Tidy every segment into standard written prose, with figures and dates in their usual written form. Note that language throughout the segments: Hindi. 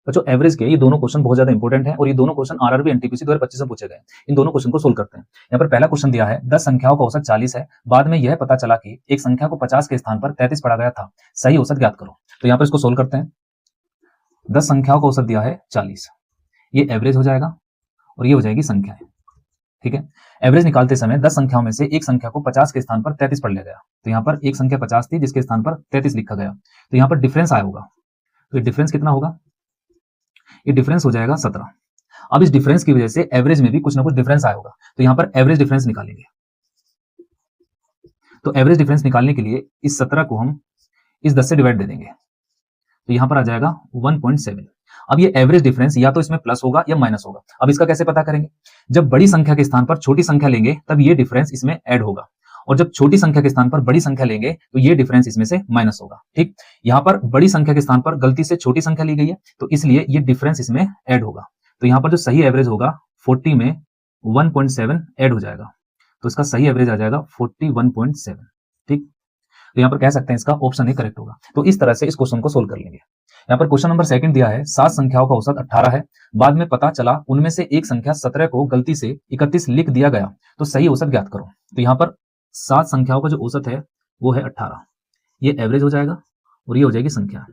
बच्चों एवरेज के ये दोनों क्वेश्चन बहुत ज्यादा इंपॉर्टेंट हैं और ये दोनों क्वेश्चन आरआरबी एनटीपीसी 2025 में पूछे गए। इन दोनों क्वेश्चन को सोल्व करते हैं। यहाँ पर पहला क्वेश्चन दिया है 10 संख्याओं का औसत 40 है, बाद में यह पता चला कि एक संख्या को 50 के स्थान पर 33 पढ़ा गया था, सही औसत ज्ञात करो। तो यहाँ पर इसको सोल्व करते हैं। 10 संख्याओं का औसत दिया है 40, ये एवरेज हो जाएगा और ये हो जाएगी संख्याएं। ठीक है, एवरेज निकालते समय 10 संख्याओं में से एक संख्या को 50 के स्थान पर 33 पढ़ लिया गया। तो यहाँ पर एक संख्या 50 थी जिसके स्थान पर 33 लिखा गया, तो यहाँ पर डिफरेंस आया होगा। तो ये डिफरेंस कितना होगा? ये डिफरेंस हो जाएगा 17। अब इस डिफरेंस की वजह से एवरेज में भी कुछ ना कुछ डिफरेंस आया होगा, तो यहाँ पर एवरेज डिफरेंस निकालेंगे। तो एवरेज डिफरेंस निकालने के लिए इस 17 को हम इस 10 से डिवाइड दे देंगे, तो यहाँ पर आ जाएगा 1.7। अब ये एवरेज डिफरेंस या तो इसमें प्लस होगा या माइनस होगा। अब इसका कैसे पता करेंगे? जब बड़ी संख्या के स्थान पर छोटी संख्या लेंगे तब ये डिफरेंस इसमें ऐड होगा, और जब छोटी संख्या के स्थान पर बड़ी संख्या लेंगे तो ये डिफरेंस इसमें से माइनस होगा। ठीक, यहाँ पर बड़ी संख्या के स्थान पर गलती से छोटी संख्या ली गई है, तो इसलिए ये डिफरेंस इसमें ऐड होगा। तो यहाँ पर जो सही एवरेज होगा 40 में 1.7 ऐड हो जाएगा, तो इसका सही एवरेज आ जाएगा 41.7। ठीक, तो यहाँ पर कह सकते हैं इसका ऑप्शन ही करेक्ट होगा। तो इस तरह से इस क्वेश्चन को सोल्व कर लेंगे। यहाँ पर क्वेश्चन नंबर 2 दिया है 7 संख्याओं का औसत 18 है, बाद में पता चला उनमें से एक संख्या 17 को गलती से 31 लिख दिया गया, तो सही औसत ज्ञात करो। तो यहाँ पर 7 संख्याओं का जो औसत है वो है 18, ये एवरेज हो जाएगा और ये हो जाएगी संख्या।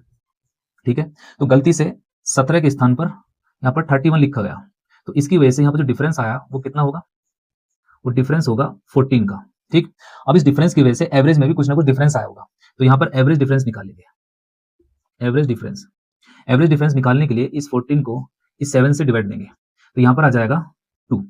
ठीक है, तो गलती से 17 के स्थान पर यहाँ पर 31 लिखा गया, तो इसकी वजह से यहाँ पर जो डिफरेंस आया वो कितना होगा? वो डिफरेंस होगा 14 का। ठीक, अब इस डिफरेंस की वजह से एवरेज में भी कुछ ना कुछ डिफरेंस आया होगा, तो यहाँ पर एवरेज डिफरेंस निकालेंगे। एवरेज डिफरेंस निकालने के लिए इस 14 को इस 7 से डिवाइड देंगे, तो यहाँ पर आ जाएगा 2।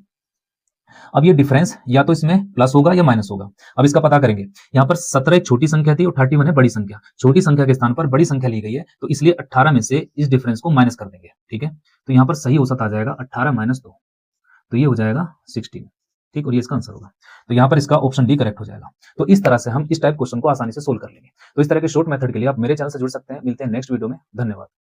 अब ये डिफरेंस या तो इसमें प्लस होगा या माइनस होगा। अब इसका पता करेंगे। यहाँ पर 17 एक छोटी संख्या थी और 31 है बड़ी संख्या। छोटी संख्या के स्थान पर बड़ी संख्या ली गई है, तो इसलिए 18 में से इस डिफरेंस को माइनस कर देंगे। ठीक है, तो यहाँ पर सही औसत आ जाएगा 18 - 2, तो ये हो जाएगा 16। ठीक, और ये इसका आंसर होगा। तो यहाँ पर इसका ऑप्शन डी करेक्ट हो जाएगा। तो इस तरह से हम इस टाइप क्वेश्चन को आसानी से सोल्व कर लेंगे। तो इस तरह के शॉर्ट मेथड के लिए आप मेरे चैनल से जुड़ सकते हैं। मिलते हैं नेक्स्ट वीडियो में। धन्यवाद।